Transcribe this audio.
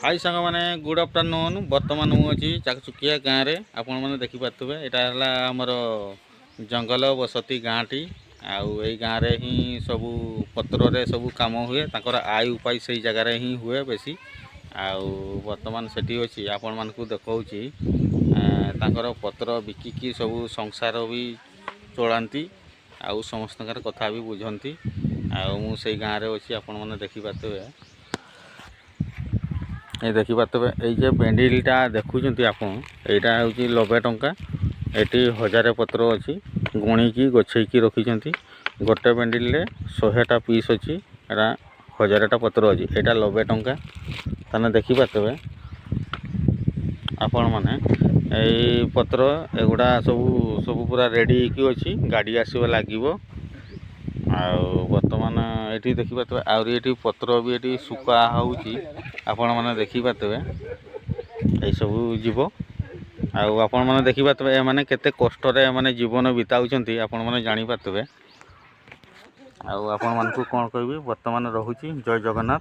High सांग मैंने good afternoon. बर्तमान मुझे चाकचुकिया गाँव में आपण मैंने देखिपे यहाँ आमर जंगल बसती गाँ टी आई गाँव में ही सबू पत्र रे सबू कम हुए ताकर आय उपाय से जगार ही हुए बेसी बर्तमान से अच्छी आपण मान देखी पत्र बिकिकी सबू संसार भी चलाती आउ समस्त कथा भी बुझंती से गाँव में अच्छी आपण मैंने देखिपे ये देखिपे ये बेंडिलटा देखुं आप यहाँ हूँ 90 टंका ये 1000 पत्र अच्छी गुणिकी गछेकी रखी गोटे बेंडिल 100टा पीस अच्छी एटा 1000टा पत्र अच्छी यहाँ 90 टंका ताने देखिपे आपण मैंने यही पत्र एगुड़ा सब सब पूरा रेडी अच्छी गाड़ी आसवा लगे बर्तमान ये देखिपे आउरी पत्र भी ये सुखा होची आपण मैंने देखिपे ये सब जीव आपण मैंने देखिपे मैंने केते कष्ट माने जीवन बिताउछंती आपण मैंने जानिपे आपण मानकु कोन कहबी। बर्तमान रहुची जय जगन्नाथ।